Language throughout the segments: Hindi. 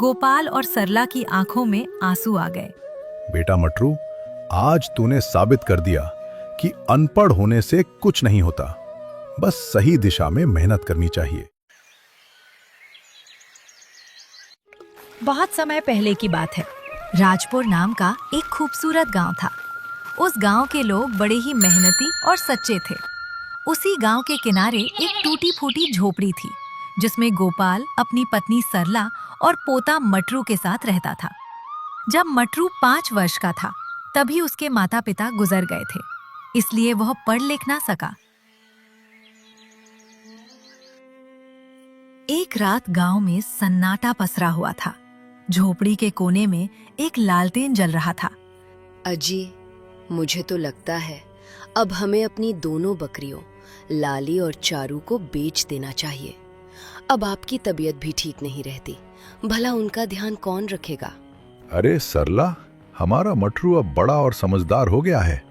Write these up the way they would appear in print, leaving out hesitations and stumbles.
गोपाल और सरला की आंखों में आंसू आ गए। बेटा मटरू, आज तूने साबित कर दिया कि अनपढ़ होने से कुछ नहीं होता, बस सही दिशा में मेहनत करनी चाहिए। बहुत समय पहले की बात है। राजपुर नाम का एक खूबसूरत गांव था। उस गांव के लोग बड़े ही मेहनती और सच्चे थे। उसी गांव के किनारे एक टूटी फूटी झोपड़ी थी, जिसमें गोपाल अपनी पत्नी सरला और पोता मटरू के साथ रहता था। जब मटरू 5 वर्ष का था, तभी उसके माता पिता गुजर गए थे, इसलिए वह पढ़ लिख ना सका। एक रात गांव में सन्नाटा पसरा हुआ था। झोपड़ी के कोने में एक लालटेन जल रहा था। अजी, मुझे तो लगता है अब हमें अपनी दोनों बकरियों लाली और चारू को बेच देना चाहिए। अब आपकी तबीयत भी ठीक नहीं रहती, भला उनका ध्यान कौन रखेगा? अरे सरला, हमारा मटरू अब बड़ा और समझदार हो गया है।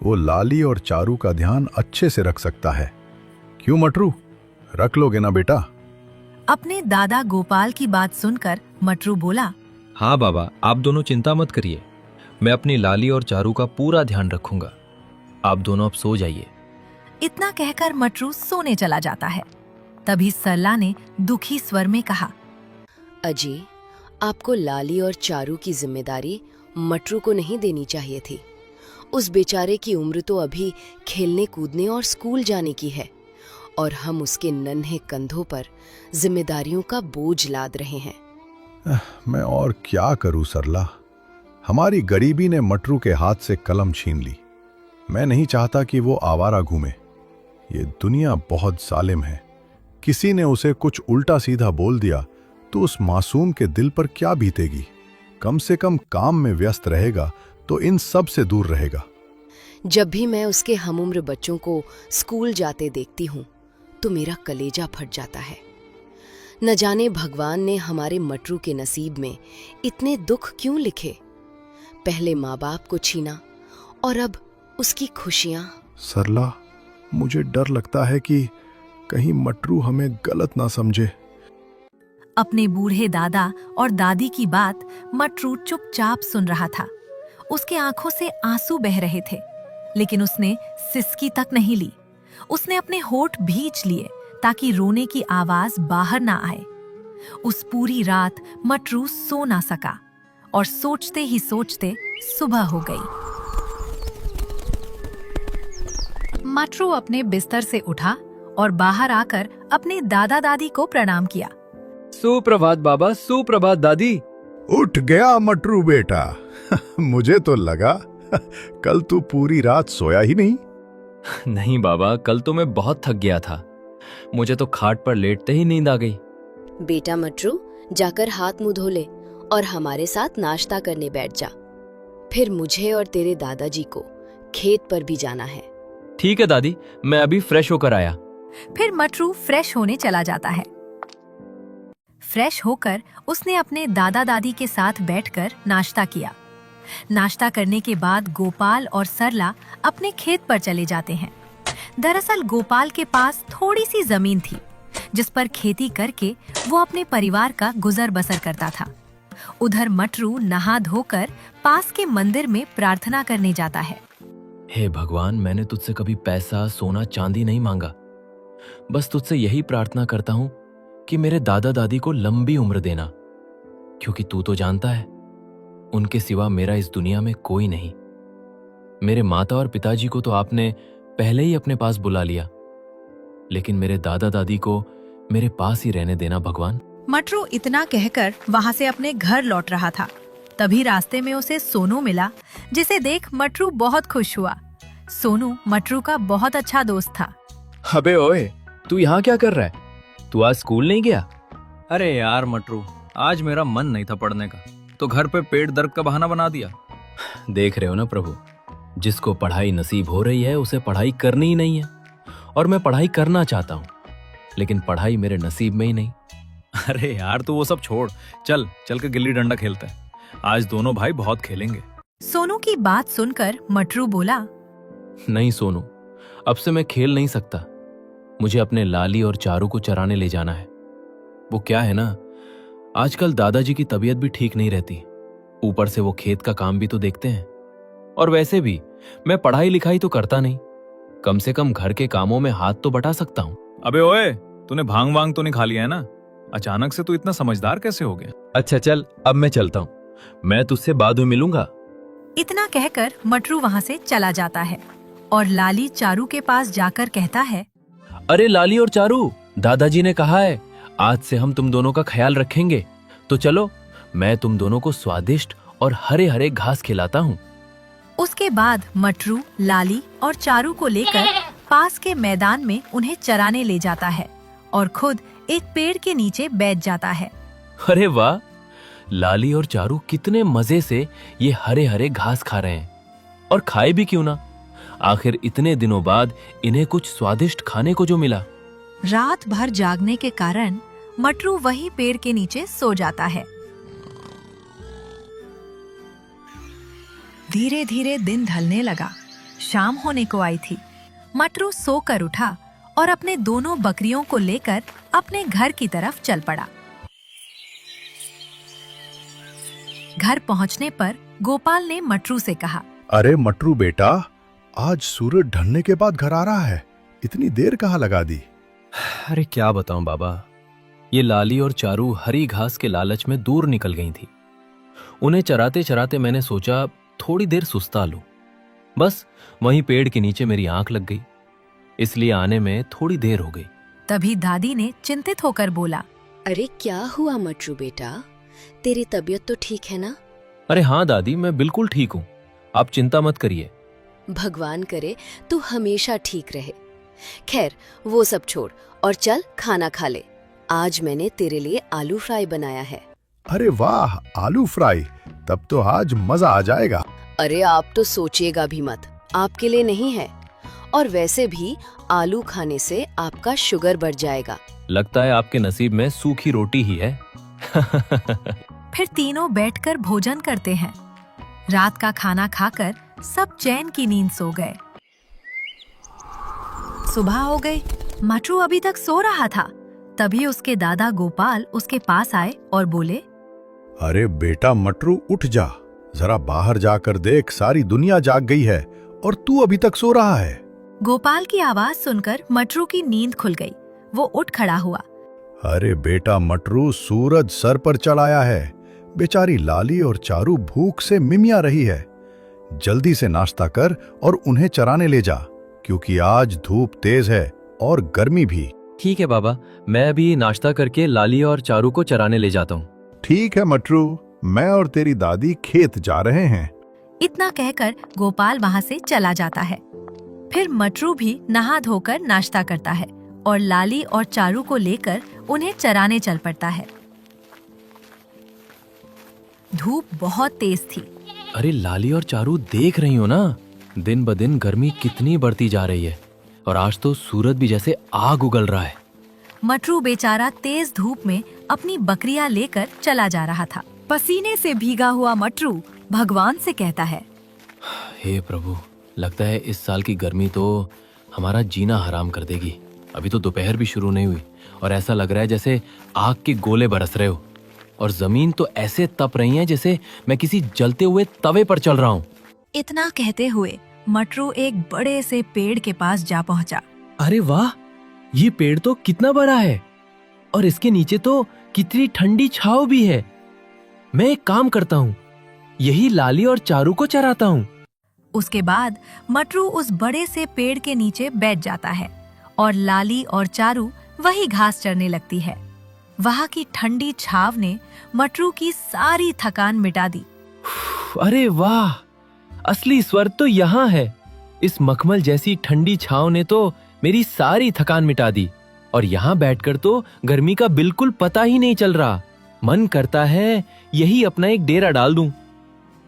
वो लाली और चारू का ध्यान अच्छे से रख सकता है। क्यों मटरू, रख लोगे ना बेटा? अपने दादा गोपाल की बात सुनकर मटरू बोला, हाँ बाबा, आप दोनों चिंता मत करिए। मैं अपनी लाली और चारू का पूरा ध्यान रखूंगा। आप दोनों अब सो जाइए। इतना कहकर मटरू सोने चला जाता है। तभी सरला ने दुखी स्वर में कहा, अजी, आपको लाली और चारू की जिम्मेदारी मटरू को नहीं देनी चाहिए थी। उस बेचारे की उम्र तो अभी खेलने कूदने और स्कूल जाने की है, और हम उसके नन्हे कंधों पर जिम्मेदारियों का बोझ लाद रहे हैं। मैं और क्या करूं सरला, हमारी गरीबी ने मटरू के हाथ से कलम छीन ली। मैं नहीं चाहता कि वो आवारा घूमे। ये दुनिया बहुत जालिम है। किसी ने उसे कुछ उल्टा सीधा बोल दिया तो उस मासूम के दिल पर क्या बीतेगी। कम से कम काम में व्यस्त रहेगा तो इन सब से दूर रहेगा। जब भी मैं उसके हमउम्र बच्चों को स्कूल जाते देखती हूँ तो मेरा कलेजा फट जाता है। न जाने भगवान ने हमारे मटरू के नसीब में इतने दुख क्यों लिखे। पहले माँ बाप को छीना और अब उसकी खुशियां। सरला, मुझे डर लगता है कि कहीं मटरू हमें गलत ना समझे। अपने बूढ़े दादा और दादी की बात मटरू चुपचाप सुन रहा था। उसके आंखों से आंसू बह रहे थे, लेकिन उसने सिसकी तक नहीं ली। उसने अपने होठ भींच लिए ताकि रोने की आवाज बाहर ना आए। उस पूरी रात मटरू सो ना सका और सोचते ही सोचते सुबह हो गई। मटरू अपने बिस्तर से उठा और बाहर आकर अपने दादा दादी को प्रणाम किया। सुप्रभात बाबा, सुप्रभात दादी। उठ गया मटरू बेटा। मुझे तो लगा कल तू पूरी रात सोया ही नहीं। नहीं बाबा, कल तो मैं बहुत थक गया था। मुझे तो खाट पर लेटते ही नींद आ गई। बेटा मटरू, जाकर हाथ मुंह धो ले और हमारे साथ नाश्ता करने बैठ जा। फिर मुझे और तेरे दादाजी को खेत पर भी जाना है। ठीक है दादी, मैं अभी फ्रेश होकर आया। फिर मटरू फ्रेश होने चला जाता है। फ्रेश होकर उसने अपने दादा दादी के साथ बैठकर नाश्ता किया। नाश्ता करने के बाद गोपाल और सरला अपने खेत पर चले जाते हैं। दरअसल गोपाल के पास थोड़ी सी जमीन थी, जिस पर खेती करके वो अपने परिवार का गुजर बसर करता था। उधर मटरू नहा धोकर पास के मंदिर में प्रार्थना करने जाता है। हे भगवान, मैंने तुझसे कभी पैसा, सोना, चांदी नहीं मांगा। बस तुझसे यही प्रार्थना करता हूँ कि मेरे दादा दादी को लंबी उम्र देना, क्योंकि तू तो जानता है उनके सिवा मेरा इस दुनिया में कोई नहीं। मेरे माता और पिताजी को तो आपने पहले ही अपने पास बुला लिया, लेकिन मेरे दादा दादी को मेरे पास ही रहने देना भगवान। मटरू इतना कहकर वहां से अपने घर लौट रहा था। तभी रास्ते में उसे सोनू मिला, जिसे देख मटरू बहुत खुश हुआ। सोनू मटरू का बहुत अच्छा दोस्त था। अबे ओए, तू यहाँ क्या कर रहा है? तू आज स्कूल नहीं गया? अरे यार मटरू, आज मेरा मन नहीं था पढ़ने का, तो घर पे पेट दर्द का बहाना बना दिया। देख रहे हो ना प्रभु, जिसको पढ़ाई नसीब हो रही है उसे पढ़ाई करनी ही नहीं है। और मैं पढ़ाई करना चाहता हूँ, लेकिन पढ़ाई मेरे नसीब में ही नहीं। अरे यार तू वो सब छोड़, चल चल के गिल्ली डंडा खेलते हैं। आज दोनों भाई बहुत खेलेंगे। सोनू की बात सुनकर मटरू बोला, नहीं सोनू, अब से मैं खेल नहीं सकता। मुझे अपने लाली और चारू को चराने ले जाना है। वो क्या है ना, आजकल दादाजी की तबीयत भी ठीक नहीं रहती, ऊपर से वो खेत का काम भी तो देखते हैं। और वैसे भी मैं पढ़ाई लिखाई तो करता नहीं, कम से कम घर के कामों में हाथ तो बटा सकता हूँ। अबे ओए, तूने भांग वांग तो नहीं खा लिया है ना? अचानक से तू इतना समझदार कैसे हो गया? अच्छा चल, अब मैं चलता हूँ, मैं तुझसे बाद में मिलूंगा। इतना कहकर मटरू वहाँ से चला जाता है और लाली चारू के पास जाकर कहता है, अरे लाली और चारू, दादाजी ने कहा है आज से हम तुम दोनों का ख्याल रखेंगे, तो चलो मैं तुम दोनों को स्वादिष्ट और हरे हरे घास खिलाता हूँ। उसके बाद मटरू, लाली और चारू को लेकर पास के मैदान में उन्हें चराने ले जाता है और खुद एक पेड़ के नीचे बैठ जाता है। अरे वाह, लाली और चारू कितने मजे से ये हरे हरे घास खा रहे हैं, और खाए भी क्यों ना, आखिर इतने दिनों बाद इन्हें कुछ स्वादिष्ट खाने को जो मिला। रात भर जागने के कारण मटरू वही पेड़ के नीचे सो जाता है। धीरे धीरे दिन ढलने लगा, शाम होने को आई थी। मटरू सोकर उठा और अपने दोनों बकरियों को लेकर अपने घर की तरफ चल पड़ा। घर पहुंचने पर गोपाल ने मटरू से कहा, अरे मटरू बेटा, आज सूरज ढलने के बाद घर आ रहा है, इतनी देर कहाँ लगा दी? अरे क्या बताऊं बाबा, ये लाली और चारू हरी घास के लालच में दूर निकल गई थी। उन्हें चराते चराते मैंने सोचा थोड़ी देर सुस्ता लूं, बस वहीं पेड़ के नीचे मेरी आंख लग गई, इसलिए आने में थोड़ी देर हो गई। तभी दादी ने चिंतित होकर बोला, अरे क्या हुआ मटरू बेटा, तेरी तबीयत तो ठीक है ना? अरे हाँ दादी, मैं बिल्कुल ठीक हूँ, आप चिंता मत करिए। भगवान करे तू हमेशा ठीक रहे। खैर वो सब छोड़ और चल खाना खा ले। आज मैंने तेरे लिए आलू फ्राई बनाया है। अरे वाह, आलू फ्राई, तब तो आज मजा आ जाएगा। अरे आप तो सोचिएगा भी मत, आपके लिए नहीं है, और वैसे भी आलू खाने से आपका शुगर बढ़ जाएगा। लगता है आपके नसीब में सूखी रोटी ही है। फिर तीनों बैठकर भोजन करते हैं। रात का खाना खाकर सब चैन की नींद सो गए। सुबह हो गई, मटरू अभी तक सो रहा था। तभी उसके दादा गोपाल उसके पास आए और बोले, अरे बेटा मटरू, उठ जा, जरा बाहर जाकर देख, सारी दुनिया जाग गई है और तू अभी तक सो रहा है। गोपाल की आवाज सुनकर मटरू की नींद खुल गई। वो उठ खड़ा हुआ। अरे बेटा मटरू, सूरज सर पर चढ़ आया है, बेचारी लाली और चारू भूख से मिमिया रही है। जल्दी से नाश्ता कर और उन्हें चराने ले जा, क्योंकि आज धूप तेज है और गर्मी भी। ठीक है बाबा, मैं अभी नाश्ता करके लाली और चारू को चराने ले जाता हूँ। ठीक है मटरू, मैं और तेरी दादी खेत जा रहे हैं। इतना कहकर गोपाल वहाँ से चला जाता है। फिर मटरू भी नहा धोकर नाश्ता करता है और लाली और चारू को लेकर उन्हें चराने चल पड़ता है। धूप बहुत तेज थी। अरे लाली और चारू, देख रही हो ना, दिन ब दिन गर्मी कितनी बढ़ती जा रही है, और आज तो सूरज भी जैसे आग उगल रहा है। मटरू बेचारा तेज धूप में अपनी बकरियां लेकर चला जा रहा था। पसीने से भीगा हुआ मटरू भगवान से कहता है, हे प्रभु, लगता है इस साल की गर्मी तो हमारा जीना हराम कर देगी। अभी तो दोपहर भी शुरू नहीं हुई और ऐसा लग रहा है जैसे आग के गोले बरस रहे हो, और जमीन तो ऐसे तप रही है जैसे मैं किसी जलते हुए तवे पर चल रहा हूँ। इतना कहते हुए मटरू एक बड़े से पेड़ के पास जा पहुंचा। अरे वाह, ये पेड़ तो कितना बड़ा है, और इसके नीचे तो कितनी ठंडी छांव भी है। मैं एक काम करता हूँ, यही लाली और चारू को चराता हूँ। उसके बाद मटरू उस बड़े से पेड़ के नीचे बैठ जाता है और लाली और चारू वही घास चरने लगती है। वहाँ की ठंडी छाव ने मटरू की सारी थकान मिटा दी। अरे वाह, असली स्वर्ग तो यहाँ है। इस मखमल जैसी ठंडी छांव ने तो मेरी सारी थकान मिटा दी, और यहाँ बैठकर तो गर्मी का बिल्कुल पता ही नहीं चल रहा। मन करता है यही अपना एक डेरा डाल दूं,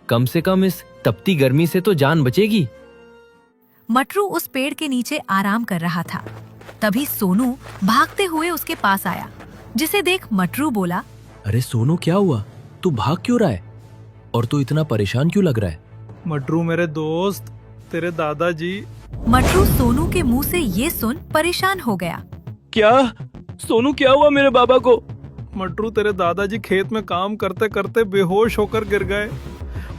कम से कम इस तपती गर्मी से तो जान बचेगी। मटरू उस पेड़ के नीचे आराम कर रहा था। तभी सोनू भागते हुए उसके पास आया, जिसे देख मटरू बोला, अरे सोनू, क्या हुआ? तू भाग क्यों रहा है, और तू इतना परेशान क्यों लग रहा है? मटरू मेरे दोस्त, तेरे दादाजी। मटरू सोनू के मुंह से ये सुन परेशान हो गया। क्या? सोनू, क्या हुआ मेरे बाबा को? मटरू, तेरे दादाजी खेत में काम करते करते बेहोश होकर गिर गए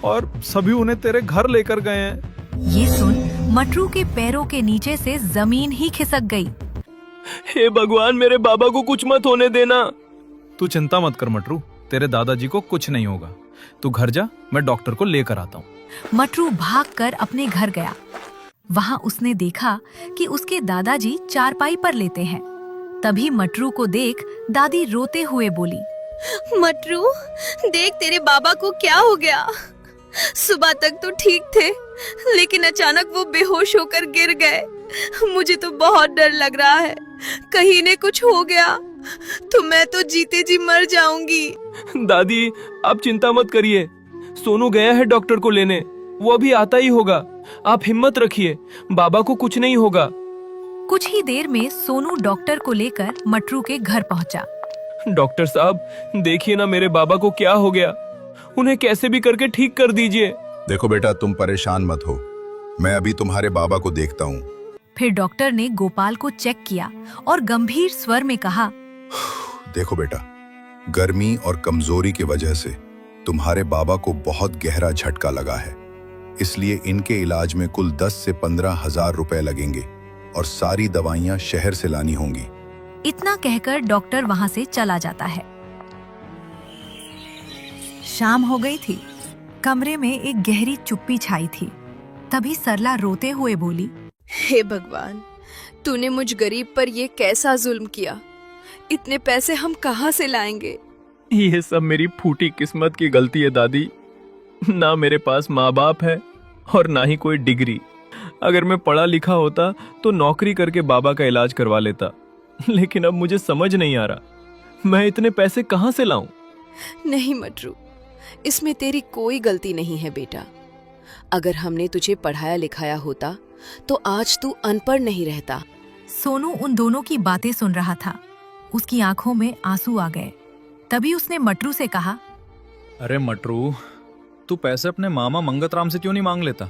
और सभी उन्हें तेरे घर लेकर गए हैं। ये सुन मटरू के पैरों के नीचे से जमीन ही खिसक गई। हे भगवान, मेरे बाबा को कुछ मत होने देना। तू चिंता मत कर मटरू, तेरे दादाजी को कुछ नहीं होगा। तू घर जा, मैं डॉक्टर को लेकर आता हूँ। मटरू भागकर अपने घर गया। वहां उसने देखा कि उसके दादाजी चारपाई पर लेटे हैं। तभी मटरू को देख दादी रोते हुए बोली, मटरू, देख तेरे बाबा को क्या हो गया। सुबह तक तो ठीक थे, लेकिन अचानक वो बेहोश होकर गिर गए। मुझे तो बहुत डर लग रहा है, कहीं ने कुछ हो गया तो मैं तो जीते जी मर जाऊंगी। दादी, आप चिंता मत करिए, सोनू गया है डॉक्टर को लेने, वो अभी आता ही होगा। आप हिम्मत रखिए, बाबा को कुछ नहीं होगा। कुछ ही देर में सोनू डॉक्टर को लेकर मटरू के घर पहुंचा। डॉक्टर साहब, देखिए ना मेरे बाबा को क्या हो गया, उन्हें कैसे भी करके ठीक कर दीजिए। देखो बेटा, तुम परेशान मत हो, मैं अभी तुम्हारे बाबा को देखता हूँ। फिर डॉक्टर ने गोपाल को चेक किया और गंभीर स्वर में कहा, देखो बेटा, गर्मी और कमजोरी की वजह से तुम्हारे बाबा को बहुत गहरा झटका लगा है, इसलिए इनके इलाज में कुल 10 से 15 हजार रुपए लगेंगे और सारी दवाइयां शहर से लानी होंगी। इतना कहकर डॉक्टर वहां से चला जाता है। शाम हो गई थी। कमरे में एक गहरी चुप्पी छाई थी। तभी सरला रोते हुए बोली, हे भगवान, तूने मुझ गरीब पर ये कैसा जुल्म किया। इतने पैसे हम कहाँ से लाएंगे। ये सब मेरी फूटी किस्मत की गलती है दादी। ना मेरे पास माँ बाप है और ना ही कोई डिग्री। अगर मैं पढ़ा लिखा होता तो नौकरी करके बाबा का इलाज करवा लेता, लेकिन अब मुझे समझ नहीं आ रहा मैं इतने पैसे कहाँ से लाऊं। नहीं मटरू, इसमें तेरी कोई गलती नहीं है बेटा। अगर हमने तुझे पढ़ाया लिखाया होता तो आज तू अनपढ़ नहीं रहता। सोनू उन दोनों की बातें सुन रहा था। उसकी आंखों में आंसू आ गए। तभी उसने मटरू से कहा, अरे मटरू, तू पैसे अपने मामा मंगतराम से क्यों नहीं मांग लेता?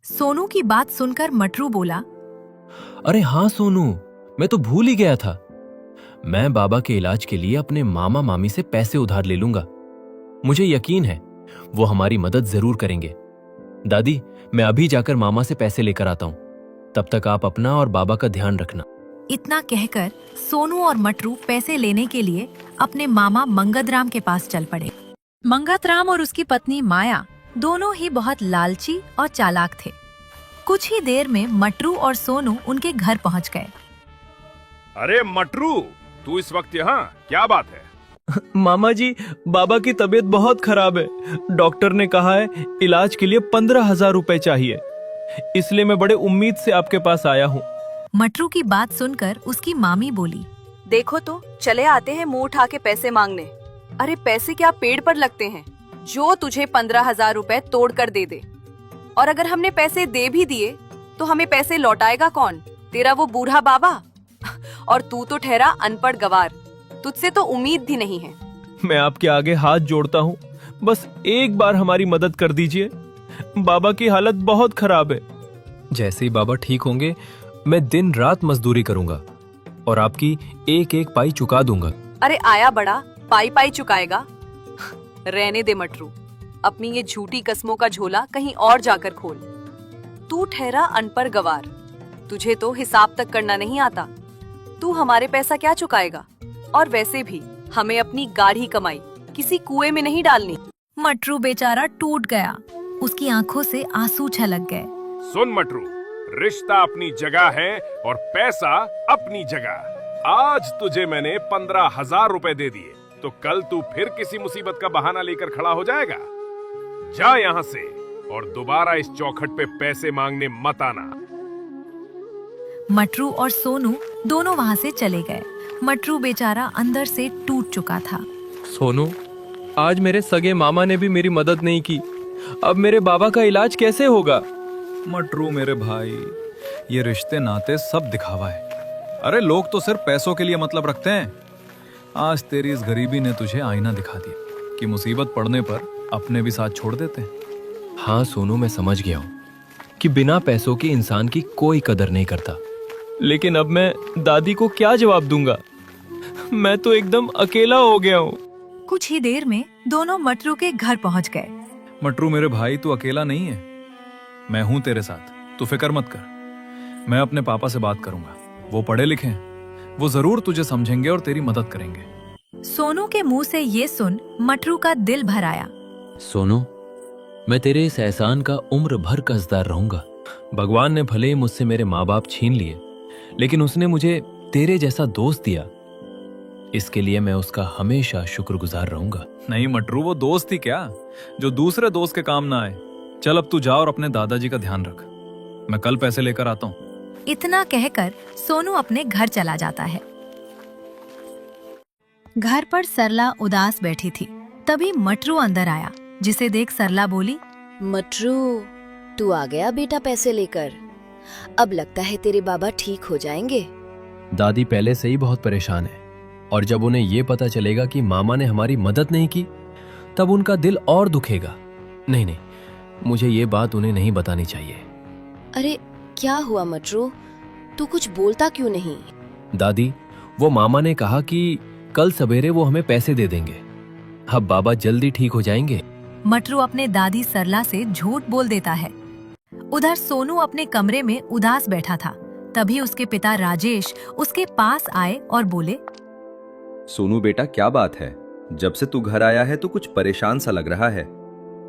सोनू की बात सुनकर मटरू बोला, अरे हाँ सोनू, मैं तो भूल ही गया था। मैं बाबा के इलाज के लिए अपने मामा मामी से पैसे उधार ले लूंगा। मुझे यकीन है वो हमारी मदद जरूर करेंगे। दादी, मैं अभी जाकर मामा से पैसे लेकर आता हूँ। तब तक आप अपना और बाबा का ध्यान रखना। इतना कहकर सोनू और मटरू पैसे लेने के लिए अपने मामा मंगतराम के पास चल पड़े। मंगतराम और उसकी पत्नी माया दोनों ही बहुत लालची और चालाक थे। कुछ ही देर में मटरू और सोनू उनके घर पहुंच गए। अरे मटरू, तू इस वक्त यहाँ, क्या बात है? मामा जी, बाबा की तबीयत बहुत खराब है। डॉक्टर ने कहा है इलाज के लिए 15,000 रुपए चाहिए, इसलिए मैं बड़े उम्मीद से आपके पास आया हूँ। मटरू की बात सुनकर उसकी मामी बोली, देखो तो चले आते हैं मुंह उठा के पैसे मांगने। अरे पैसे क्या पेड़ पर लगते हैं? जो तुझे 15,000 रुपए तोड़ कर दे दे। और अगर हमने पैसे दे भी दिए तो हमें पैसे लौटाएगा कौन? तेरा वो बूढ़ा बाबा। और तू तो ठहरा अनपढ़ गवार, तुझसे तो उम्मीद भी नहीं है। मैं आपके आगे हाथ जोड़ता हूँ, बस एक बार हमारी मदद कर दीजिए। बाबा की हालत बहुत खराब है। जैसे ही बाबा ठीक होंगे मैं दिन रात मजदूरी करूंगा और आपकी एक एक पाई चुका दूंगा। अरे आया बड़ा, पाई पाई चुकाएगा। रहने दे मटरू, अपनी ये झूठी कस्मों का झोला कहीं और जाकर खोल। तू ठहरा अनपढ़ गवार, तुझे तो हिसाब तक करना नहीं आता। तू हमारे पैसा क्या चुकाएगा? और वैसे भी हमें अपनी गाढ़ी कमाई किसी कुएं में नहीं डालनी। मटरू बेचारा टूट गया। उसकी आंखों से आंसू छलक गए। सुन मटरू, रिश्ता अपनी जगह है और पैसा अपनी जगह। आज तुझे मैंने 15,000 रुपए दे दिए तो कल तू फिर किसी मुसीबत का बहाना लेकर खड़ा हो जाएगा। जा यहाँ से और दोबारा इस चौखट पे पैसे मांगने मत आना। मटरू और सोनू दोनों वहां से चले गए। मटरू बेचारा अंदर से टूट चुका था। सोनू, आज मेरे सगे मामा ने भी मेरी मदद नहीं की। अब मेरे बाबा का इलाज कैसे होगा? मटरू मेरे भाई, ये रिश्ते नाते सब दिखावा है। अरे लोग तो सिर्फ पैसों के लिए मतलब रखते हैं। आज तेरी इस गरीबी ने तुझे आईना दिखा दिया कि मुसीबत पड़ने पर अपने भी साथ छोड़ देते हैं। हाँ सोनू, मैं समझ गया हूँ कि बिना पैसों के इंसान की कोई कदर नहीं करता। लेकिन अब मैं दादी को क्या जवाब दूंगा? मैं तो एकदम अकेला हो गया हूँ। कुछ ही देर में दोनों मटरू के घर पहुंच गए। मटरू मेरे भाई, तू अकेला नहीं है, मैं हूं तेरे साथ, तू फिक्र मत कर। मैं अपने पापा से बात करूंगा, वो पढ़े लिखे हैं, वो जरूर तुझे समझेंगे और तेरी मदद करेंगे। सोनू के मुंह से ये सुन मटरू का दिल भर आया। सोनू, मैं तेरे इस एहसान का उम्र भर कर्जदार रहूंगा। भगवान ने भले ही मुझसे मेरे माँ बाप छीन लिए, लेकिन उसने मुझे तेरे जैसा दोस्त दिया। इसके लिए मैं उसका हमेशा शुक्रगुजार रहूंगा। नहीं मटरू, वो दोस्त ही क्या जो दूसरे दोस्त के काम ना आए। चल अब तू जा और अपने दादाजी का ध्यान रख, मैं कल पैसे लेकर आता हूँ। इतना कहकर सोनू अपने घर चला जाता है। घर पर सरला उदास बैठी थी। तभी मटरू अंदर आया, जिसे देख सरला बोली, मटरू, तू आ गया बेटा पैसे लेकर। अब लगता है तेरे बाबा ठीक हो जाएंगे। दादी पहले से ही बहुत परेशान है, और जब उन्हें ये पता चलेगा कि मामा ने हमारी मदद नहीं की, तब उनका दिल और दुखेगा। नहीं नहीं, मुझे ये बात उन्हें नहीं बतानी चाहिए। अरे क्या हुआ मटरू, तू कुछ बोलता क्यों नहीं? दादी, वो मामा ने कहा कि कल सवेरे वो हमें पैसे दे देंगे। अब बाबा जल्दी ठीक हो जाएंगे। मटरू अपने दादी सरला से झूठ बोल देता है। उधर सोनू अपने कमरे में उदास बैठा था। तभी उसके पिता राजेश उसके पास आए और बोले, सोनू बेटा, क्या बात है? जब से तू घर आया है तो कुछ परेशान सा लग रहा है।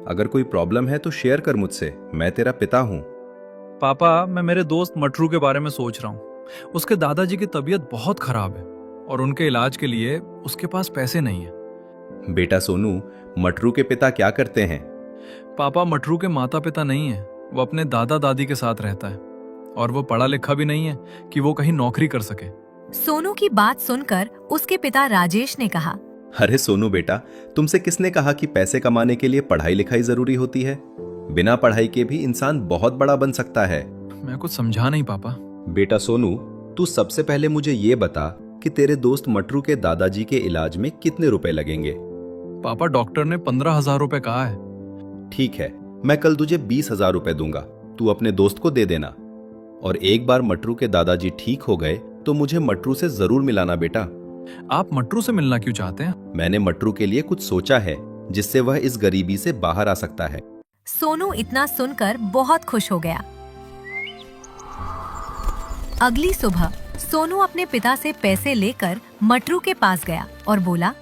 अगर कोई प्रॉब्लम है तो शेयर कर मुझसे, मैं तेरा पिता हूँ। पापा, मैं मेरे दोस्त मटरू के बारे में सोच रहा हूँ। उसके दादाजी की तबीयत बहुत खराब है और उनके इलाज के लिए उसके पास पैसे नहीं है। बेटा सोनू, मटरू के पिता क्या करते हैं? पापा, मटरू के माता पिता नहीं है, वो अपने दादा दादी के साथ रहता है और वो पढ़ा लिखा भी नहीं है कि वो कहीं नौकरी कर सके। सोनू की बात सुनकर उसके पिता राजेश ने कहा, अरे सोनू बेटा, तुमसे किसने कहा कि पैसे कमाने के लिए पढ़ाई लिखाई जरूरी होती है? बिना पढ़ाई के भी इंसान बहुत बड़ा बन सकता है। मैं कुछ समझा नहीं पापा। बेटा सोनू, तू सबसे पहले मुझे ये बता कि तेरे दोस्त मटरू के दादाजी के इलाज में कितने रुपए लगेंगे? पापा, डॉक्टर ने 15,000 रुपए कहा है। ठीक है, मैं कल तुझे 20,000 रुपए दूंगा, तू अपने दोस्त को दे देना। और एक बार मटरू के दादाजी ठीक हो गए तो मुझे मटरू से जरूर मिलाना बेटा। आप मटरू से मिलना क्यों चाहते हैं? मैंने मटरू के लिए कुछ सोचा है जिससे वह इस गरीबी से बाहर आ सकता है। सोनू इतना सुनकर बहुत खुश हो गया। अगली सुबह सोनू अपने पिता से पैसे लेकर मटरू के पास गया और बोला,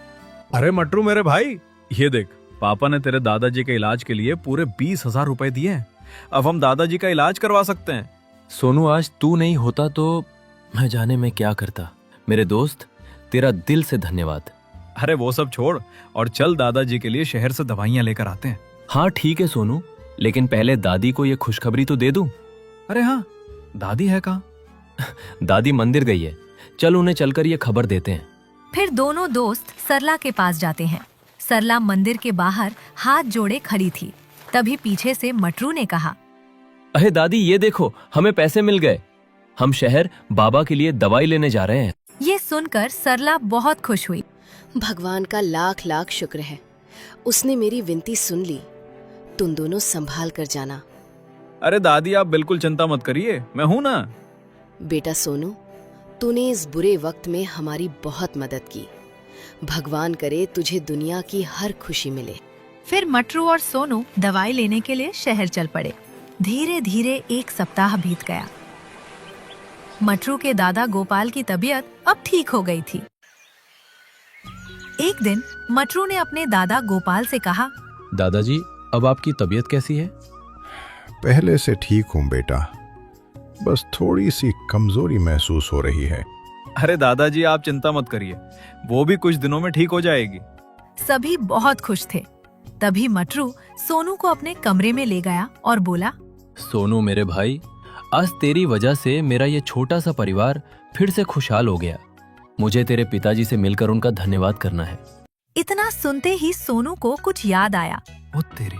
अरे मटरू मेरे भाई, ये देख, पापा ने तेरे दादाजी के इलाज के लिए पूरे 20,000 रुपए दिए हैं। अब हम दादाजी का इलाज करवा सकते हैं। सोनू, आज तू नहीं होता तो मैं जाने में क्या करता। मेरे दोस्त, तेरा दिल से धन्यवाद। अरे वो सब छोड़ और चल दादाजी के लिए शहर से दवाइयां लेकर आते हैं। हाँ ठीक है सोनू, लेकिन पहले दादी को ये खुशखबरी तो दे दूं। अरे हाँ, दादी है कहाँ? दादी मंदिर गई है, चल उन्हें चलकर ये खबर देते हैं। फिर दोनों दोस्त सरला के पास जाते हैं। सरला मंदिर के बाहर हाथ जोड़े खड़ी थी। तभी पीछे से मटरू ने कहा, अरे दादी, ये देखो, हमें पैसे मिल गए। हम शहर बाबा के लिए दवाई लेने जा रहे हैं। ये सुनकर सरला बहुत खुश हुई। भगवान का लाख लाख शुक्र है, उसने मेरी विनती सुन ली। तुम दोनों संभाल कर जाना। अरे दादी, आप बिल्कुल चिंता मत करिए, मैं हूं ना। बेटा सोनू, तूने इस बुरे वक्त में हमारी बहुत मदद की। भगवान करे तुझे दुनिया की हर खुशी मिले। फिर मटरू और सोनू दवाई लेने के लिए शहर चल पड़े। धीरे धीरे एक सप्ताह बीत गया। मटरू के दादा गोपाल की तबीयत अब ठीक हो गई थी। एक दिन मटरू ने अपने दादा गोपाल से कहा, दादाजी, अब आपकी तबीयत कैसी है? पहले से ठीक हूं बेटा, बस थोड़ी सी कमजोरी महसूस हो रही है। अरे दादाजी, आप चिंता मत करिए, वो भी कुछ दिनों में ठीक हो जाएगी। सभी बहुत खुश थे। तभी मटरू सोनू को अपने कमरे में ले गया और बोला, सोनू मेरे भाई, आज तेरी वजह से मेरा ये छोटा सा परिवार फिर से खुशहाल हो गया। मुझे तेरे पिताजी से मिलकर उनका धन्यवाद करना है। इतना सुनते ही सोनू को कुछ याद आया। ओ तेरी,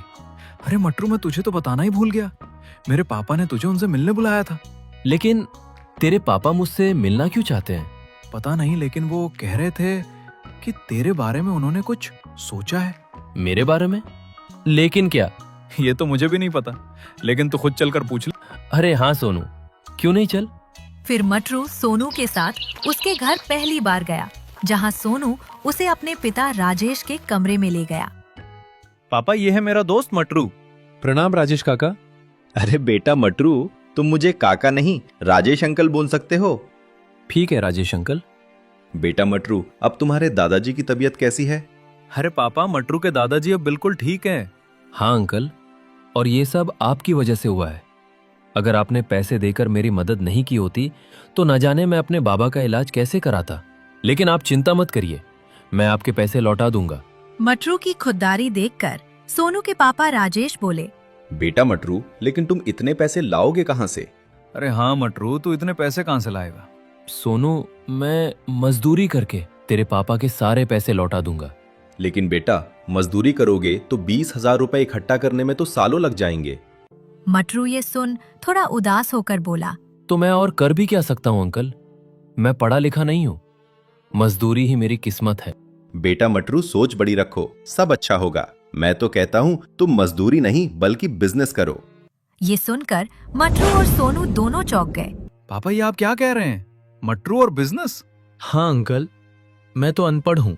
अरे मटरू, मैं तुझे तो बताना ही भूल गया। मेरे पापा ने तुझे उनसे मिलने बुलाया था। लेकिन तेरे पापा मुझसे मिलना क्यों चाहते हैं? पता नहीं, लेकिन वो कह रहे थे कि तेरे बारे में उन्होंने कुछ सोचा है। मेरे बारे में? लेकिन क्या? ये तो मुझे भी नहीं पता, लेकिन तू खुद चलकर पूछ ले। अरे हाँ सोनू, क्यों नहीं चल? फिर मटरू सोनू के साथ उसके घर पहली बार गया जहां सोनू उसे अपने पिता राजेश के कमरे में ले गया। पापा, ये है मेरा दोस्त मटरू। प्रणाम राजेश काका। अरे बेटा मटरू, तुम मुझे काका नहीं राजेश अंकल बोल सकते हो। ठीक है राजेश अंकल। बेटा मटरू, अब तुम्हारे दादाजी की तबीयत कैसी है? अरे पापा, मटरू के दादाजी अब बिल्कुल ठीक हैं। हाँ अंकल, और ये सब आपकी वजह से हुआ है। अगर आपने पैसे देकर मेरी मदद नहीं की होती तो न जाने मैं अपने बाबा का इलाज कैसे कराता। लेकिन आप चिंता मत करिए, मैं आपके पैसे लौटा दूंगा। मटरू की खुददारी देखकर सोनू के पापा राजेश बोले, बेटा मटरू, लेकिन तुम इतने पैसे लाओगे कहाँ से? अरे हाँ मटरू, तू इतने पैसे कहाँ से लाएगा? सोनू, मैं मजदूरी करके तेरे पापा के सारे पैसे लौटा दूंगा। लेकिन बेटा, मजदूरी करोगे तो 20,000 रुपए इकट्ठा करने में तो सालों लग जाएंगे। मटरू ये सुन थोड़ा उदास होकर बोला, तो मैं और कर भी क्या सकता हूँ अंकल? मैं पढ़ा लिखा नहीं हूँ, मजदूरी ही मेरी किस्मत है। बेटा मटरू, सोच बड़ी रखो, सब अच्छा होगा। मैं तो कहता हूँ तुम मजदूरी नहीं बल्कि बिजनेस करो। ये सुनकर मटरू और सोनू दोनों चौंक गए। पापा, ये आप क्या कह रहे हैं? मटरू और बिजनेस? हाँ अंकल, मैं तो अनपढ़ हूँ।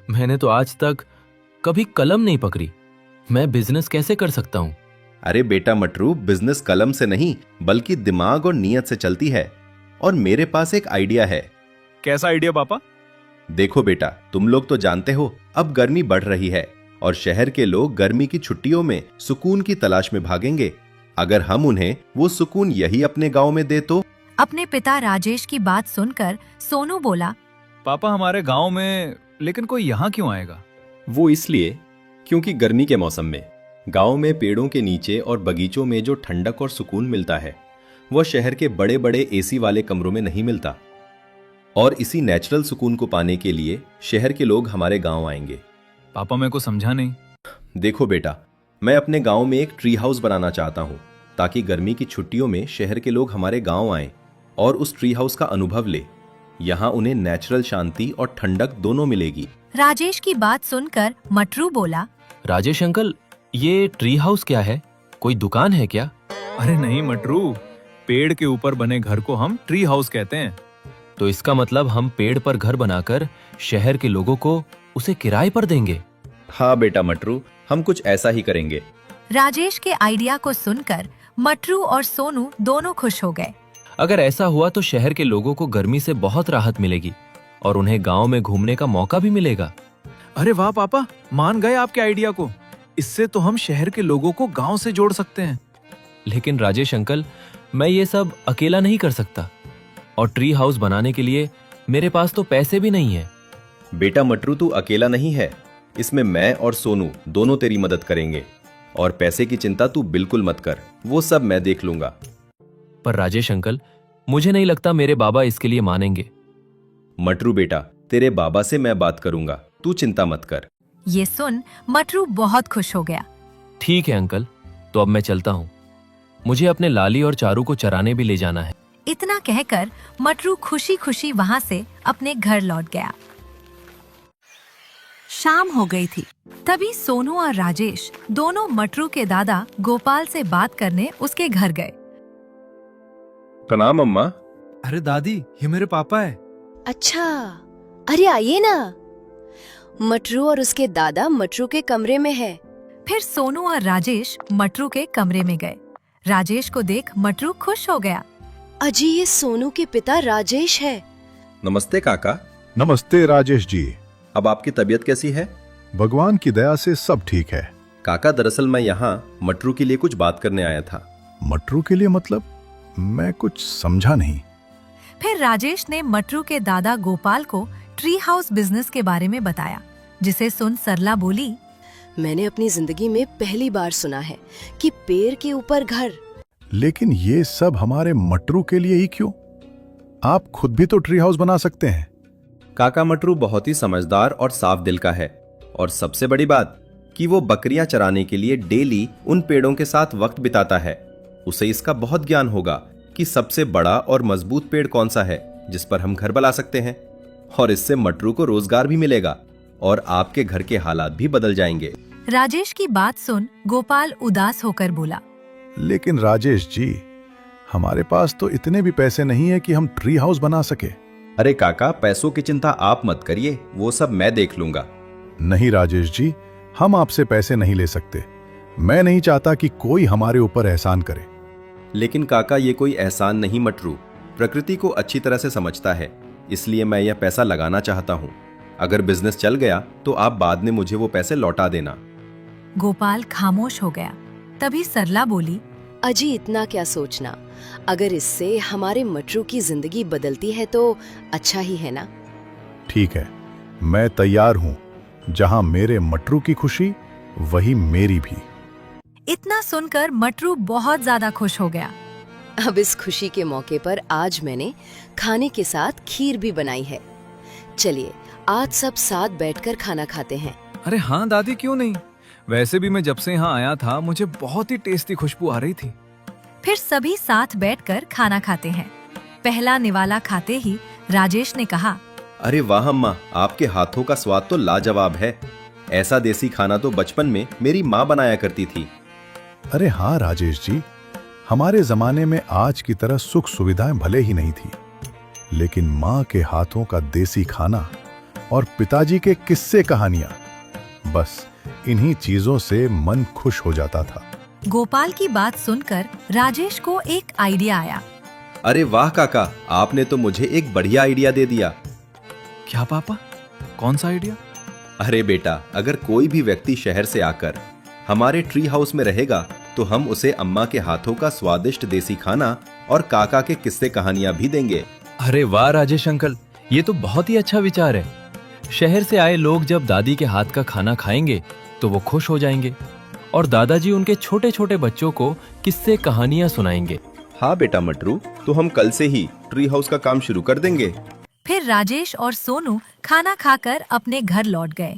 मैंने तो आज तक कभी कलम नहीं पकड़ी, मैं बिजनेस कैसे कर सकता हूँ? अरे बेटा मटरू, बिजनेस कलम से नहीं बल्कि दिमाग और नीयत से चलती है। और मेरे पास एक आइडिया है। कैसा आइडिया पापा? देखो बेटा, तुम लोग तो जानते हो अब गर्मी बढ़ रही है और शहर के लोग गर्मी की छुट्टियों में सुकून की तलाश में भागेंगे। अगर हम उन्हें वो सुकून यही अपने गांव में दे तो? अपने पिता राजेश की बात सुनकर सोनू बोला, पापा, हमारे गांव में, लेकिन कोई यहाँ क्यों आएगा? वो इसलिए क्योंकि गर्मी के मौसम में गांव में पेड़ों के नीचे और बगीचों में जो ठंडक और सुकून मिलता है वो शहर के बड़े बड़े एसी वाले कमरों में नहीं मिलता। और इसी नेचुरल सुकून को पाने के लिए शहर के लोग हमारे गांव आएंगे। पापा, मेरे को समझा नहीं। देखो बेटा, मैं अपने गांव में एक ट्री हाउस बनाना चाहता हूं ताकि गर्मी की छुट्टियों में शहर के लोग हमारे गांव आएं और उस ट्री हाउस का अनुभव ले। यहाँ उन्हें नेचुरल शांति और ठंडक दोनों मिलेगी। राजेश की बात सुनकर मटरू बोला, राजेश अंकल, ये ट्री हाउस क्या है? कोई दुकान है क्या? अरे नहीं मटरू, पेड़ के ऊपर बने घर को हम ट्री हाउस कहते हैं। तो इसका मतलब हम पेड़ पर घर बनाकर शहर के लोगों को उसे किराए पर देंगे। हाँ बेटा मटरू, हम कुछ ऐसा ही करेंगे। राजेश के आइडिया को सुनकर मटरू और सोनू दोनों खुश हो गए। अगर ऐसा हुआ तो शहर के लोगों को गर्मी से बहुत राहत मिलेगी और उन्हें गांव में घूमने का मौका भी मिलेगा। अरे वाह पापा, मान गए आपके आइडिया को। इससे तो हम शहर के लोगों को गांव से जोड़ सकते हैं। लेकिन राजेश अंकल, मैं ये सब अकेला नहीं कर सकता और ट्री हाउस बनाने के लिए मेरे पास तो पैसे भी नहीं है। बेटा मटरू, तू अकेला नहीं है, इसमें मैं और सोनू दोनों तेरी मदद करेंगे। और पैसे की चिंता तू बिल्कुल मत कर, वो सब मैं देख लूंगा। पर राजेश अंकल, मुझे नहीं लगता मेरे बाबा इसके लिए मानेंगे। मटरू बेटा, तेरे बाबा से मैं बात करूंगा, तू चिंता मत कर। ये सुन मटरू बहुत खुश हो गया। ठीक है अंकल, तो अब मैं चलता हूँ। मुझे अपने लाली और चारू को चराने भी ले जाना है। इतना कहकर मटरू खुशी खुशी वहां से अपने घर लौट गया। शाम हो गई थी। तभी सोनू और राजेश दोनों मटरू के दादा गोपाल से बात करने उसके घर गए। प्रणाम अम्मा। अरे दादी, ये मेरे पापा है। अच्छा, अरे आइए ना। मटरू और उसके दादा मटरू के कमरे में है। फिर सोनू और राजेश मटरू के कमरे में गए। राजेश को देख मटरू खुश हो गया। अजी, ये सोनू के पिता राजेश है। नमस्ते काका। नमस्ते राजेश जी। अब आपकी तबीयत कैसी है? भगवान की दया से सब ठीक है। काका, दरअसल मैं यहाँ मटरू के लिए कुछ बात करने आया था। मटरू के लिए मतलब? मैं कुछ समझा नहीं। फिर राजेश ने मटरू के दादा गोपाल को ट्री हाउस बिजनेस के बारे में बताया, जिसे सुन सरला बोली, मैंने अपनी जिंदगी में पहली बार सुना है कि पेड़ के ऊपर घर। लेकिन ये सब हमारे मटरू के लिए ही क्यों? आप खुद भी तो ट्री हाउस बना सकते हैं। काका, मटरू बहुत ही समझदार और साफ दिल का है। और सबसे बड़ी बात कि वो बकरियां चराने के लिए डेली उन पेड़ों के साथ वक्त बिताता है। उसे इसका बहुत ज्ञान होगा कि सबसे बड़ा और मजबूत पेड़ कौन सा है जिस पर हम घर बना सकते हैं। और इससे मटरू को रोजगार भी मिलेगा और आपके घर के हालात भी बदल जाएंगे। राजेश की बात सुन गोपाल उदास होकर बोला, लेकिन राजेश जी, हमारे पास तो इतने भी पैसे नहीं है कि हम ट्री हाउस बना सके। अरे काका, पैसों की चिंता आप मत करिए, वो सब मैं देख लूंगा। नहीं राजेश जी, हम आपसे पैसे नहीं ले सकते। मैं नहीं चाहता कि कोई हमारे ऊपर एहसान करे। लेकिन काका, ये कोई एहसान नहीं मटरू, प्रकृति को अच्छी तरह से समझता है, इसलिए मैं यह पैसा लगाना चाहता हूँ। अगर बिजनेस चल गया तो आप बाद में मुझे वो पैसे लौटा देना। गोपाल खामोश हो गया। तभी सरला बोली, अजी इतना क्या सोचना, अगर इससे हमारे मटरू की जिंदगी बदलती है तो अच्छा ही है ना। ठीक है, मैं तैयार हूं। जहां मेरे मटरू की खुशी, वही मेरी भी। इतना सुनकर मटरू बहुत ज्यादा खुश हो गया। अब इस खुशी के मौके पर आज मैंने खाने के साथ खीर भी बनाई है। चलिए आज सब साथ बैठकर खाना खाते हैं। अरे हाँ दादी, क्यों नहीं। वैसे भी मैं जब से यहाँ आया था मुझे बहुत ही टेस्टी खुशबू आ रही थी। फिर सभी साथ बैठकर खाना खाते हैं। पहला निवाला खाते ही राजेश ने कहा, अरे वाह अम्मा, आपके हाथों का स्वाद तो लाजवाब है। ऐसा देसी खाना तो बचपन में मेरी माँ बनाया करती थी। अरे हाँ राजेश जी, हमारे जमाने में आज की तरह सुख सुविधाएं भले ही नहीं थी, लेकिन माँ के हाथों का देसी खाना और पिताजी के किस्से कहानियां, बस इन्हीं चीजों से मन खुश हो जाता था। गोपाल की बात सुनकर राजेश को एक आइडिया आया। अरे वाह काका, आपने तो मुझे एक बढ़िया आइडिया दे दिया। क्या पापा, कौन सा आइडिया? अरे बेटा, अगर कोई भी व्यक्ति शहर से आकर हमारे ट्री हाउस में रहेगा तो हम उसे अम्मा के हाथों का स्वादिष्ट देसी खाना और काका के किस्से कहानियां भी देंगे। अरे वाह राजेश अंकल, ये तो बहुत ही अच्छा विचार है। शहर से आए लोग जब दादी के हाथ का खाना खाएंगे तो वो खुश हो जाएंगे और दादाजी उनके छोटे छोटे बच्चों को किस्से कहानियां सुनाएंगे। हाँ बेटा मटरू, तो हम कल से ही ट्री हाउस का काम शुरू कर देंगे। फिर राजेश और सोनू खाना खाकर अपने घर लौट गए।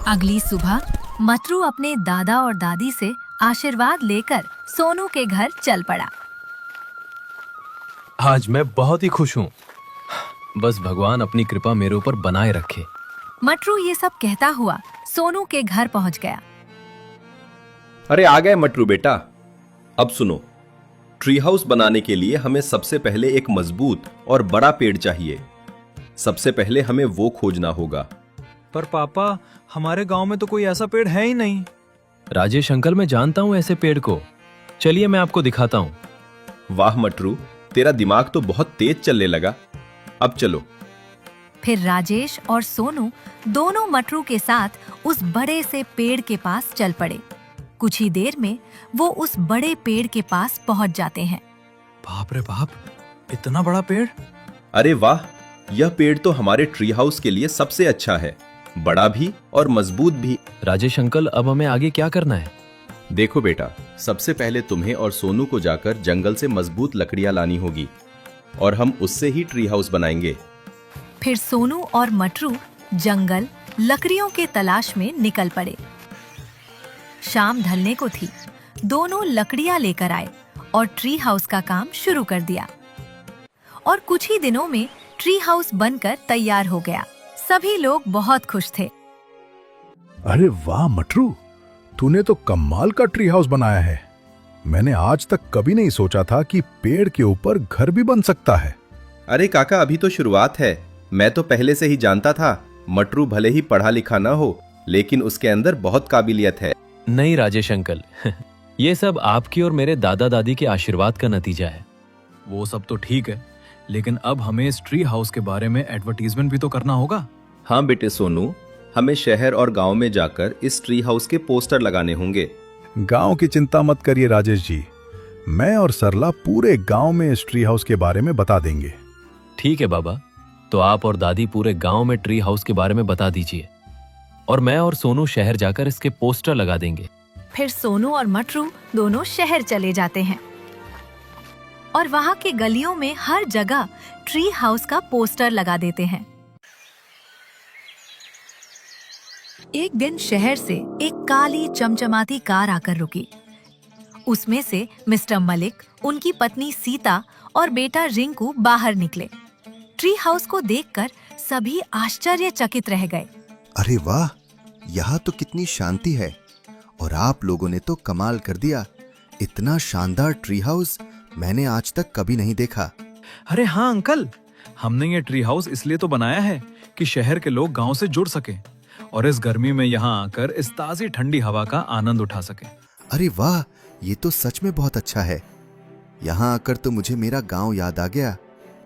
अगली सुबह मटरू अपने दादा और दादी से आशीर्वाद लेकर सोनू के घर चल पड़ा। आज मैं बहुत ही खुश हूँ। बस भगवान अपनी कृपा मेरे ऊपर बनाए रखे। मटरू ये सब कहता हुआ सोनू के घर पहुंच गया। अरे आ गए मटरू बेटा। अब सुनो, ट्री हाउस बनाने के लिए हमें सबसे पहले एक मजबूत और बड़ा पेड़ चाहिए। सबसे पहले हमें वो खोजना होगा। पर पापा, हमारे गांव में तो कोई ऐसा पेड़ है ही नहीं। राजेश अंकल, मैं जानता हूँ ऐसे पेड़ को। चलिए मैं आपको दिखाता हूँ। वाह मटरू, तेरा दिमाग तो बहुत तेज चलने लगा। अब चलो। फिर राजेश और सोनू दोनों मटरू के साथ उस बड़े से पेड़ के पास चल पड़े। कुछ ही देर में वो उस बड़े पेड़ के पास पहुंच जाते हैं। बाप रे बाप, इतना बड़ा पेड़! अरे वाह, यह पेड़ तो हमारे ट्री हाउस के लिए सबसे अच्छा है, बड़ा भी और मजबूत भी। राजेश अंकल, अब हमें आगे क्या करना है? देखो बेटा, सबसे पहले तुम्हें और सोनू को जाकर जंगल से मजबूत लकड़ियां लानी होगी और हम उससे ही ट्री हाउस बनाएंगे। फिर सोनू और मटरू जंगल लकड़ियों के तलाश में निकल पड़े। शाम ढलने को थी। दोनों लकड़ियां लेकर आए और ट्री हाउस का काम शुरू कर दिया और कुछ ही दिनों में ट्री हाउस बनकर तैयार हो गया। सभी लोग बहुत खुश थे। अरे वाह मटरू, तूने तो कमाल का ट्री हाउस बनाया है। मैंने आज तक कभी नहीं सोचा था कि पेड़ के ऊपर घर भी बन सकता है। अरे काका, अभी तो शुरुआत है। मैं तो पहले से ही जानता था मटरू भले ही पढ़ा लिखा ना हो, लेकिन उसके अंदर बहुत काबिलियत है। नहीं राजेश अंकल, ये सब आपकी और मेरे दादा दादी के आशीर्वाद का नतीजा है। वो सब तो ठीक है, लेकिन अब हमें इस ट्री हाउस के बारे में एडवर्टीजमेंट भी तो करना होगा। हाँ बेटे सोनू, हमें शहर और गांव में जाकर इस ट्री हाउस के पोस्टर लगाने होंगे। गांव की चिंता मत करिए राजेश जी, मैं और सरला पूरे गांव में इस ट्री हाउस के बारे में बता देंगे। ठीक है बाबा, तो आप और दादी पूरे गांव में ट्री हाउस के बारे में बता दीजिए और मैं और सोनू शहर जाकर इसके पोस्टर लगा देंगे। फिर सोनू और मटरू दोनों शहर चले जाते हैं और वहां के गलियों में हर जगह ट्री हाउस का पोस्टर लगा देते हैं। एक दिन शहर से एक काली चमचमाती कार आकर रुकी। उसमें से मिस्टर मलिक, उनकी पत्नी सीता और बेटा रिंकू बाहर निकले। ट्री हाउस को देखकर सभी आश्चर्यचकित रह गए। अरे वाह, यहाँ तो कितनी शांति है और आप लोगों ने तो कमाल कर दिया। इतना शानदार ट्री हाउस मैंने आज तक कभी नहीं देखा। अरे हाँ अंकल, हमने ये ट्री हाउस इसलिए तो बनाया है कि शहर के लोग गांव से जुड़ सके और इस गर्मी में यहाँ आकर इस ताजी ठंडी हवा का आनंद उठा सके। अरे वाह, ये तो सच में बहुत अच्छा है। यहाँ आकर तो मुझे मेरा गांव याद आ गया।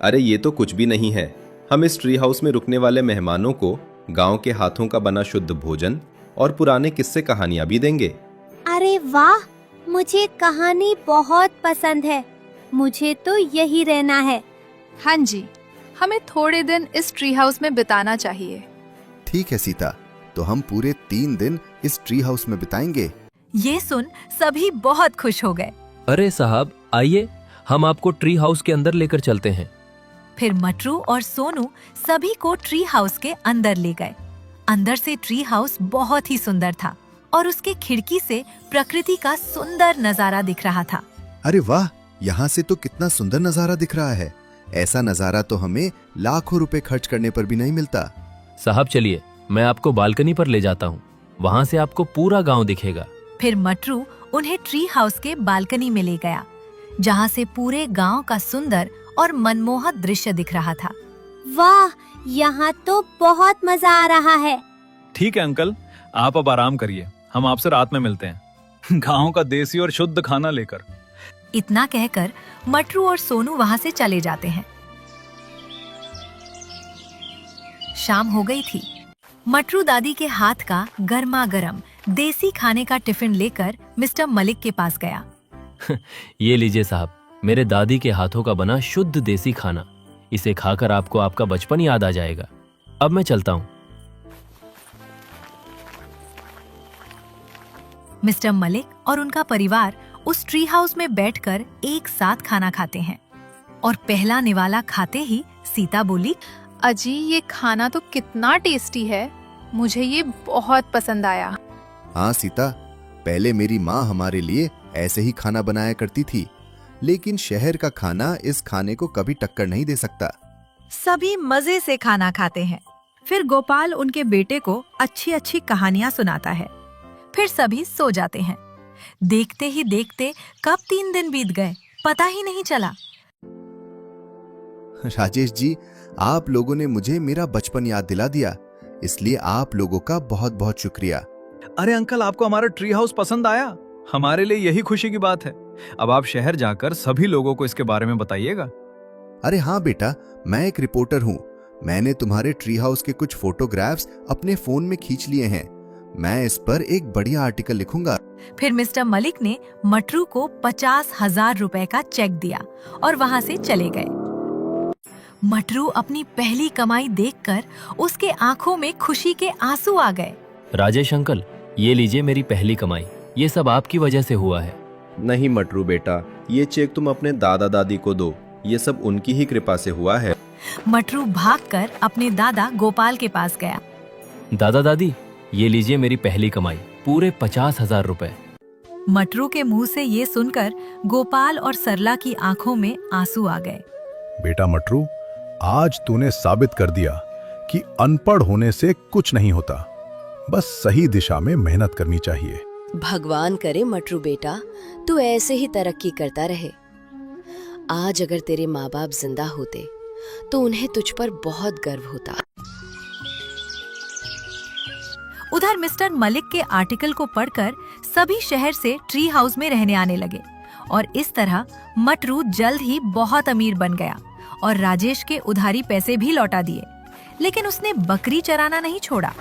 अरे ये तो कुछ भी नहीं है। हम इस ट्री हाउस में रुकने वाले मेहमानों को गांव के हाथों का बना शुद्ध भोजन और पुराने किस्से कहानियां भी देंगे। अरे वाह, मुझे कहानी बहुत पसंद है। मुझे तो यही रहना है। हाँ जी, हमें थोड़े दिन इस ट्री हाउस में बिताना चाहिए। ठीक है सीता, तो हम पूरे 3 दिन इस ट्री हाउस में बिताएंगे। ये सुन सभी बहुत खुश हो गए। अरे साहब आइए, हम आपको ट्री हाउस के अंदर लेकर चलते हैं। फिर मटरू और सोनू सभी को ट्री हाउस के अंदर ले गए। अंदर से ट्री हाउस बहुत ही सुंदर था और उसके खिड़की से प्रकृति का सुंदर नजारा दिख रहा था। अरे वाह, यहाँ से तो कितना सुंदर नजारा दिख रहा है। ऐसा नजारा तो हमें लाखों रुपए खर्च करने पर भी नहीं मिलता। साहब चलिए, मैं आपको बालकनी पर ले जाता हूँ। वहाँ से आपको पूरा गांव दिखेगा। फिर मटरू उन्हें ट्री हाउस के बालकनी में ले गया, जहाँ से पूरे गांव का सुंदर और मनमोहक दृश्य दिख रहा था। वाह, यहाँ तो बहुत मजा आ रहा है। ठीक है अंकल, आप अब आराम करिए, हम आपसे रात में मिलते हैं गांव का देसी और शुद्ध खाना लेकर। इतना कहकर मटरू और सोनू वहाँ से चले जाते हैं। शाम हो गई थी। मटरू दादी के हाथ का गर्मा गर्म देसी खाने का टिफिन लेकर मिस्टर मलिक के पास गया। ये लीजिए साहब, मेरे दादी के हाथों का बना शुद्ध देसी खाना। इसे खाकर आपको आपका बचपन याद आ जाएगा। अब मैं चलता हूँ। मिस्टर मलिक और उनका परिवार उस ट्री हाउस में बैठकर एक साथ खाना खाते हैं और पहला निवाला खाते ही सीता बोली, अजी ये खाना तो कितना टेस्टी है, मुझे ये बहुत पसंद आया। हाँ सीता, पहले मेरी माँ हमारे लिए ऐसे ही खाना बनाया करती थी, लेकिन शहर का खाना इस खाने को कभी टक्कर नहीं दे सकता। सभी मजे से खाना खाते हैं। फिर गोपाल उनके बेटे को अच्छी अच्छी कहानियां सुनाता है। फिर सभी सो जाते हैं। देखते ही देखते कब 3 दिन बीत गए पता ही नहीं चला। राजेश जी, आप लोगों ने मुझे मेरा बचपन याद दिला दिया, इसलिए आप लोगों का बहुत बहुत शुक्रिया। अरे अंकल, आपको हमारा ट्री हाउस पसंद आया? हमारे लिए यही खुशी की बात है। अब आप शहर जाकर सभी लोगों को इसके बारे में बताइएगा। अरे हाँ बेटा, मैं एक रिपोर्टर हूँ। मैंने तुम्हारे ट्री हाउस के कुछ फोटोग्राफ्स अपने फोन में खींच लिए हैं। मैं इस पर एक बढ़िया आर्टिकल लिखूंगा। फिर मिस्टर मलिक ने मटरू को 50,000 रुपए का चेक दिया और वहाँ से चले गए। मटरू अपनी पहली कमाई देखकर उसके आंखों में खुशी के आंसू आ गए। राजेश अंकल, ये लीजिए मेरी पहली कमाई। ये सब आपकी वजह से हुआ है। नहीं मटरू बेटा, ये चेक तुम अपने दादा दादी को दो। ये सब उनकी ही कृपा से हुआ है। मटरू भागकर अपने दादा गोपाल के पास गया। दादा दादी, ये लीजिए मेरी पहली कमाई, पूरे 50,000 रुपए। मटरू के मुंह से ये सुनकर गोपाल और सरला की आंखों में आंसू आ गए। बेटा मटरू, आज तूने साबित कर दिया कि अनपढ़ होने से कुछ नहीं होता, बस सही दिशा में मेहनत करनी चाहिए। भगवान करे मटरू बेटा, तू ऐसे ही तरक्की करता रहे। आज अगर तेरे माँ बाप जिंदा होते तो उन्हें तुझ पर बहुत गर्व होता। उधर मिस्टर मलिक के आर्टिकल को पढ़कर सभी शहर से ट्री हाउस में रहने आने लगे और इस तरह मटरू जल्द ही बहुत अमीर बन गया और राजेश के उधारी पैसे भी लौटा दिए। लेकिन उसने बकरी चराना नहीं छोड़ा।